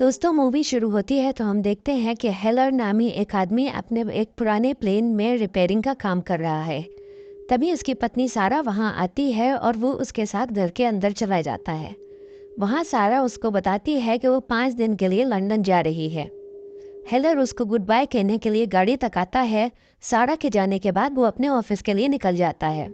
दोस्तों मूवी शुरू होती है तो हम देखते हैं कि हेलर नामी एक आदमी अपने एक पुराने प्लेन में रिपेयरिंग का काम कर रहा है। तभी उसकी पत्नी सारा वहां आती है और वो उसके साथ घर के अंदर चला जाता है। वहां सारा उसको बताती है कि वो 5 दिन के लिए लंदन जा रही है। हेलर उसको गुड बाय कहने के लिए गाड़ी तक आता है। सारा के जाने के बाद वो अपने ऑफिस के लिए निकल जाता है।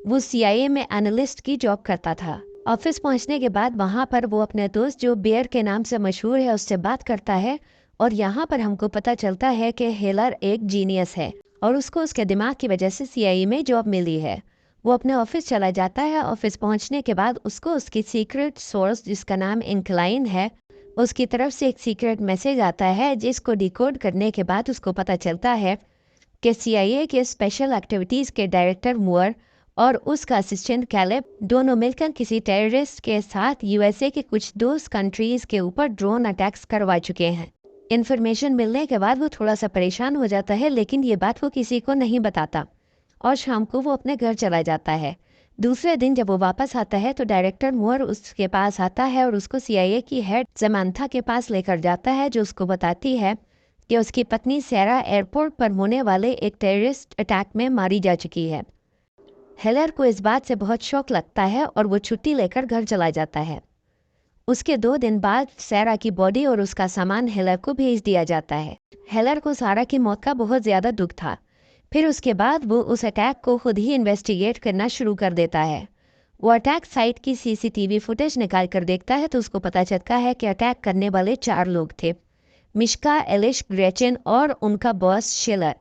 वो सीआईए में एनालिस्ट की जॉब करता था। ऑफिस पहुंचने के बाद वहां पर वो अपने दोस्त जो बियर के नाम से मशहूर है उससे बात करता है। और यहाँ पर हमको पता चलता है कि हेलर एक जीनियस है और उसको उसके दिमाग की वजह से सीआईए में जॉब मिली है। वो अपने ऑफिस चला जाता है। ऑफिस पहुंचने के बाद उसको उसकी सीक्रेट सोर्स जिसका नाम इंक्लाइन है उसकी तरफ से एक सीक्रेट मैसेज आता है, जिसको डिकोड करने के बाद उसको पता चलता है कि सीआईए के स्पेशल एक्टिविटीज़ के डायरेक्टर मुअर और उसका असिस्टेंट कैलेब दोनों मिलकर किसी टेररिस्ट के साथ यूएसए के कुछ दोस्त कंट्रीज के ऊपर ड्रोन अटैक्स करवा चुके हैं। इन्फॉर्मेशन मिलने के बाद वो थोड़ा सा परेशान हो जाता है, लेकिन ये बात वो किसी को नहीं बताता और शाम को वो अपने घर चला जाता है। दूसरे दिन जब वो वापस आता है तो डायरेक्टर मुअर उसके पास आता है और उसको सीआईए की हेड जमांथा के पास लेकर जाता है, जो उसको बताती है कि उसकी पत्नी सैरा एयरपोर्ट पर होने वाले एक टेररिस्ट अटैक में मारी जा चुकी है। हेलर को इस बात से बहुत शौक लगता है और वो छुट्टी लेकर घर चला जाता है। उसके 2 दिन बाद सैरा की बॉडी और उसका सामान हेलर को भेज दिया जाता है। हेलर को सारा की मौत का बहुत ज़्यादा दुख था। फिर उसके बाद वो उस अटैक को खुद ही इन्वेस्टिगेट करना शुरू कर देता है। वो अटैक साइट की सीसीटीवी फुटेज निकाल कर देखता है तो उसको पता चलता है कि अटैक करने वाले 4 लोग थे, मिश्का, एलिश, ग्रेचन और उनका बॉस शिलर।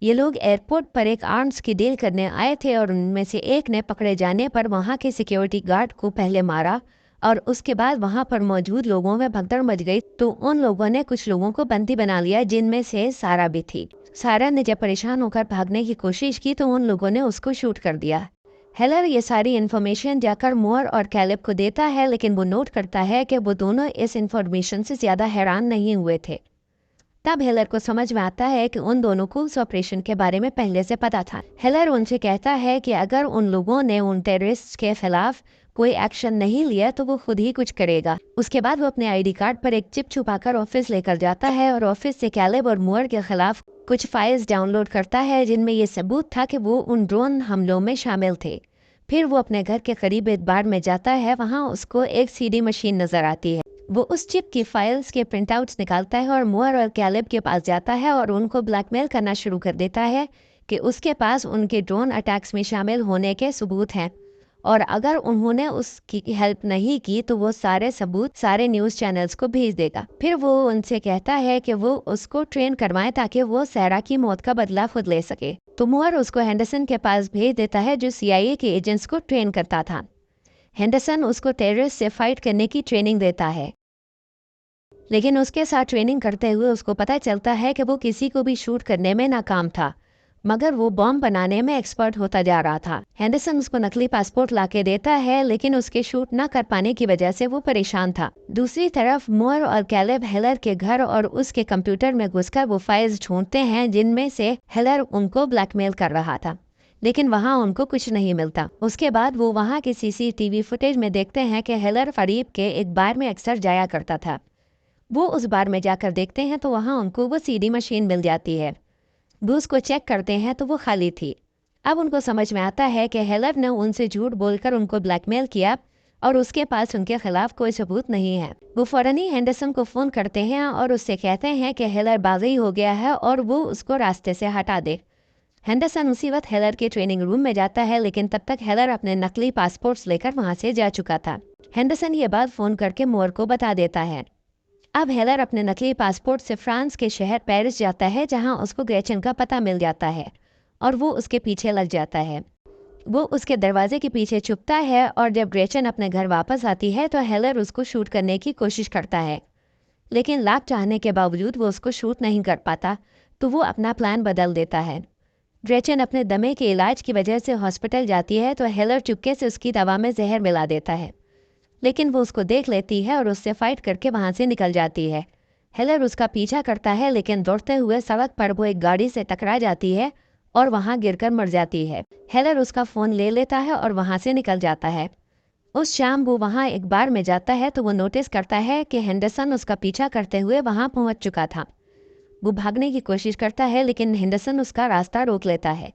ये लोग एयरपोर्ट पर एक आर्म्स की डील करने आए थे और उनमें से एक ने पकड़े जाने पर वहां के सिक्योरिटी गार्ड को पहले मारा और उसके बाद वहां पर मौजूद लोगों में भगदड़ मच गई तो उन लोगों ने कुछ लोगों को बंदी बना लिया, जिनमें से सारा भी थी। सारा ने जब परेशान होकर भागने की कोशिश की तो उन लोगों ने उसको शूट कर दिया। हेलर ये सारी इन्फॉर्मेशन जाकर मोर और कैलेब को देता है, लेकिन वो नोट करता है कि वो दोनों इस इन्फॉर्मेशन से ज़्यादा हैरान नहीं हुए थे। तब हेलर को समझ में आता है कि उन दोनों को उस ऑपरेशन के बारे में पहले से पता था। हेलर उनसे कहता है कि अगर उन लोगों ने उन टेररिस्ट के खिलाफ कोई एक्शन नहीं लिया तो वो खुद ही कुछ करेगा। उसके बाद वो अपने आईडी कार्ड पर एक चिप छुपाकर ऑफिस लेकर जाता है और ऑफिस से कैलेब और मुअर के खिलाफ कुछ फाइल्स डाउनलोड करता है, जिनमें ये सबूत था कि वो उन ड्रोन हमलों में शामिल थे। फिर वो अपने घर के करीब एक बार में जाता है। वहाँ उसको एक सीडी मशीन नजर आती है। वो उस चिप की फाइल्स के प्रिंटआउट्स निकालता है और मुअर और कैलेब के पास जाता है और उनको ब्लैकमेल करना शुरू कर देता है कि उसके पास उनके ड्रोन अटैक्स में शामिल होने के सबूत हैं और अगर उन्होंने उसकी हेल्प नहीं की तो वो सारे सबूत सारे न्यूज़ चैनल्स को भेज देगा। फिर वो उनसे कहता है कि वो उसको ट्रेन करवाएं ताकि वो सैरा की मौत का बदला खुद ले सके। तो मुअर उसको हेंडरसन के पास भेज देता है, जो सीआईए के एजेंट्स को ट्रेन करता था। हेंडरसन उसको टेररिस्ट से फाइट करने की ट्रेनिंग देता है, लेकिन उसके साथ ट्रेनिंग करते हुए उसको पता चलता है कि वो किसी को भी शूट करने में नाकाम था, मगर वो बॉम्ब बनाने में एक्सपर्ट होता जा रहा था। हेंडरसन उसको नकली पासपोर्ट लाके देता है, लेकिन उसके शूट न कर पाने की वजह से वो परेशान था। दूसरी तरफ मुअर और कैलेब हेलर के घर और उसके कंप्यूटर में घुसकर वो फाइल्स ढूंढते हैं जिनमें से हेलर उनको ब्लैकमेल कर रहा था, लेकिन वहाँ उनको कुछ नहीं मिलता। उसके बाद वो वहाँ के सीसीटीवी फुटेज में देखते हैं कि हेलर फरीब के एक बार में अक्सर जाया करता था। वो उस बार में जाकर देखते हैं तो वहाँ उनको वो सीडी मशीन मिल जाती है। वो उसको चेक करते हैं तो वो खाली थी। अब उनको समझ में आता है कि हेलर ने उनसे झूठ बोलकर उनको ब्लैकमेल किया और उसके पास उनके खिलाफ कोई सबूत नहीं है। वो फौरन ही हेंडरसन को फ़ोन करते हैं और उससे कहते हैं कि हेलर बागी हो गया है और वो उसको रास्ते से हटा दे। हेंडरसन उसी वक्त हेलर के ट्रेनिंग रूम में जाता है, लेकिन तब तक हेलर अपने नकली पासपोर्ट्स लेकर वहाँ से जा चुका था। हेंडरसन ये बात फ़ोन करके मोर को बता देता है। अब हेलर अपने नकली पासपोर्ट से फ्रांस के शहर पेरिस जाता है, जहां उसको ग्रेचन का पता मिल जाता है और वो उसके पीछे लग जाता है। वो उसके दरवाजे के पीछे छुपता है और जब ग्रेचन अपने घर वापस आती है तो हेलर उसको शूट करने की कोशिश करता है, लेकिन लाख चाहने के बावजूद वो उसको शूट नहीं कर पाता, तो वो अपना प्लान बदल देता है। ग्रेचन अपने दमे के इलाज की वजह से हॉस्पिटल जाती है तो हेलर चुपके से उसकी दवा में जहर मिला देता है, लेकिन वो उसको देख लेती है और उससे फाइट करके वहाँ से निकल जाती है। हेलर उसका पीछा करता है, लेकिन दौड़ते हुए सड़क पर वो एक गाड़ी से टकरा जाती है और वहाँ गिरकर मर जाती है। हेलर उसका फ़ोन ले लेता है और वहाँ से निकल जाता है। उस शाम वो वहाँ एक बार में जाता है तो वो नोटिस करता है कि हेंडरसन उसका पीछा करते हुए वहाँ पहुँच चुका था। वो भागने की कोशिश करता है लेकिन हेंडरसन उसका रास्ता रोक लेता है।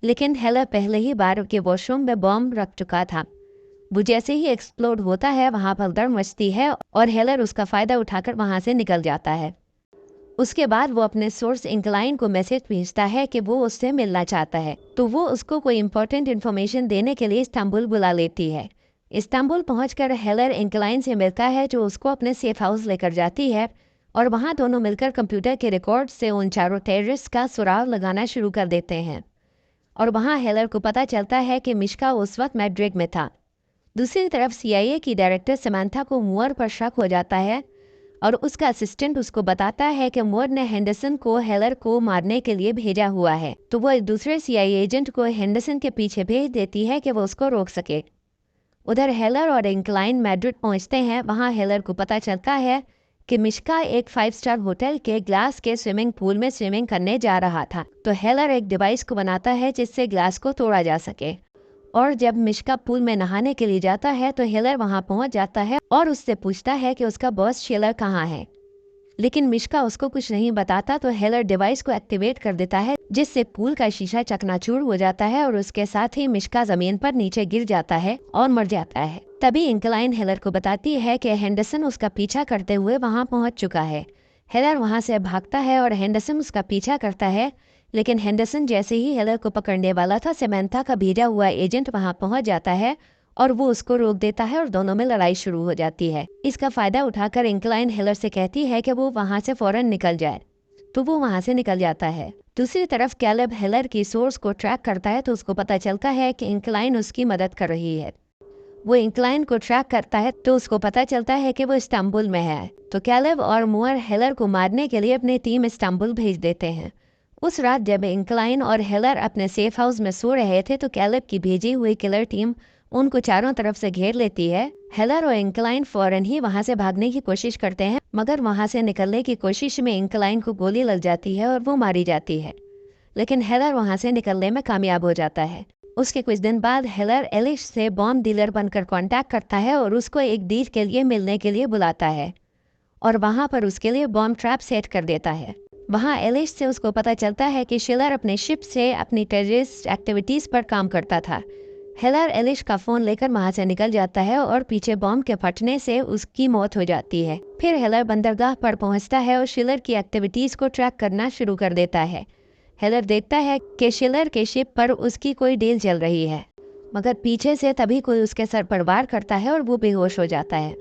लेकिन हेलर पहले ही बार के वॉशरूम में बॉम्ब रख चुका था। वो जैसे ही एक्सप्लोड होता है वहाँ भगदड़ मचती है और हेलर उसका फ़ायदा उठाकर वहाँ से निकल जाता है। उसके बाद वो अपने सोर्स इंक्लाइन को मैसेज भेजता है कि वो उससे मिलना चाहता है, तो वो उसको कोई इंपॉर्टेंट इन्फॉर्मेशन देने के लिए इस्तांबुल बुला लेती है। इस्तांबुल पहुंचकर हेलर इंक्लाइन से मिलता है जो उसको अपने सेफ हाउस लेकर जाती है और वहाँ दोनों मिलकर कंप्यूटर के रिकॉर्ड से उन चारों टेररिस्ट का सुराग लगाना शुरू कर देते हैं। और वहाँ हेलर को पता चलता है कि मिश्का उस वक्त मैड्रिड में था। दूसरी तरफ सीआईए की डायरेक्टर समांथा को मूर पर शक हो जाता है और उसका असिस्टेंट उसको बताता है कि मूर ने हेंडरसन को हेलर को मारने के लिए भेजा हुआ है, तो वो एक दूसरे सीआईए एजेंट को हेंडरसन के पीछे भेज देती है कि वो उसको रोक सके। उधर हेलर और इंक्लाइन मैड्रिड पहुंचते हैं। वहां हेलर को पता चलता है कि मिश्का एक 5 स्टार होटल के ग्लास के स्विमिंग पूल में स्विमिंग करने जा रहा था, तो हेलर एक डिवाइस को बनाता है जिससे ग्लास को तोड़ा जा सके। और जब मिश्का पूल में नहाने के लिए जाता है तो हेलर वहां पहुंच जाता है और उससे पूछता है कि उसका बॉस शेलर कहाँ है, लेकिन मिश्का उसको कुछ नहीं बताता, तो हेलर डिवाइस को एक्टिवेट कर देता है जिससे पूल का शीशा चकनाचूर हो जाता है और उसके साथ ही मिश्का जमीन पर नीचे गिर जाता है और मर जाता है। तभी इंक्लाइन हेलर को बताती है कि हेंडरसन उसका पीछा करते हुए वहां पहुंच चुका है। हेलर वहां से भागता है और हेंडरसन उसका पीछा करता है, लेकिन हेंडरसन जैसे ही हेलर को पकड़ने वाला था समंथा का भेजा हुआ एजेंट वहां पहुंच जाता है और वो उसको रोक देता है और दोनों में लड़ाई शुरू हो जाती है। इसका फायदा उठाकर इंक्लाइन हेलर से कहती है कि वो वहां से फौरन निकल जाए, तो वो वहां से निकल जाता है। दूसरी तरफ कैलेब हेलर की सोर्स को ट्रैक करता है तो उसको पता चलता है कि इंक्लाइन उसकी मदद कर रही है। वो इंक्लाइन को ट्रैक करता है तो उसको पता चलता है कि वो इस्तांबुल में है, तो कैलेब और मूर हेलर को मारने के लिए अपनी टीम इस्तांबुल भेज देते हैं। उस रात जब इंक्लाइन और हेलर अपने सेफ हाउस में सो रहे थे तो कैलेब की भेजी हुई किलर टीम उनको चारों तरफ से घेर लेती है। हेलर और इंक्लाइन फौरन ही वहां से भागने की कोशिश करते हैं, मगर वहां से निकलने की कोशिश में इंक्लाइन को गोली लग जाती है और वो मारी जाती है, लेकिन हेलर वहां से निकलने में कामयाब हो जाता है। उसके कुछ दिन बाद हेलर एलिश से बॉम्ब डीलर बनकर कांटेक्ट करता है और उसको एक डील के लिए मिलने के लिए बुलाता है और वहां पर उसके लिए बॉम्ब ट्रैप सेट कर देता है। वहां एलिश से उसको पता चलता है कि शिलर अपने शिप से अपनी टेररिस्ट एक्टिविटीज पर काम करता था। हेलर एलिश का फोन लेकर वहां से निकल जाता है और पीछे बॉम्ब के फटने से उसकी मौत हो जाती है। फिर हेलर बंदरगाह पर पहुंचता है और शिलर की एक्टिविटीज को ट्रैक करना शुरू कर देता है। हेलर देखता है कि शिलर के शिप पर उसकी कोई डील चल रही है, मगर पीछे से तभी कोई उसके सर पर वार करता है और वो बेहोश हो जाता है।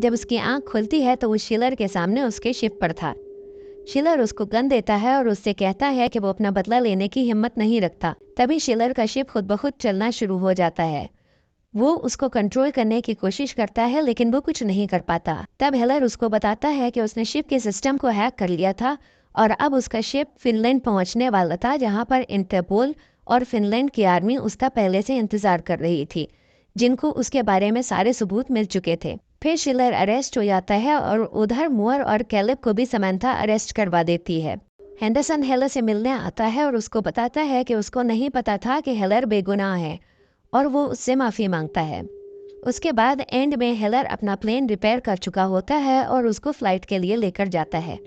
जब उसकी आंख खुलती है तो वो शिलर के सामने उसके शिप पर था। शिलर उसको गन देता है और उससे कहता है कि वो अपना बदला लेने की हिम्मत नहीं रखता। तभी शिलर का शिप खुद ब खुद चलना शुरू हो जाता है। वो उसको कंट्रोल करने की कोशिश करता है लेकिन वो कुछ नहीं कर पाता। तब हेलर उसको बताता है कि उसने शिप के सिस्टम को हैक कर लिया था और अब उसका शिप फिनलैंड पहुंचने वाला था, जहां पर इंटरपोल और फिनलैंड की आर्मी उसका पहले से इंतजार कर रही थी, जिनको उसके बारे में सारे सबूत मिल चुके थे। फिर शिलर अरेस्ट हो जाता है और उधर मूर और कैलेब को भी समंथा अरेस्ट करवा देती है। हेंडरसन हेलर से मिलने आता है और उसको बताता है कि उसको नहीं पता था कि हेलर बेगुनाह है और वो उससे माफ़ी मांगता है। उसके बाद एंड में हेलर अपना प्लेन रिपेयर कर चुका होता है और उसको फ्लाइट के लिए लेकर जाता है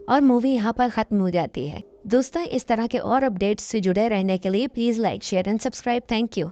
और मूवी यहाँ पर ख़त्म हो जाती है। दोस्तों, इस तरह के और अपडेट्स से जुड़े रहने के लिए please like, share and subscribe. Thank you.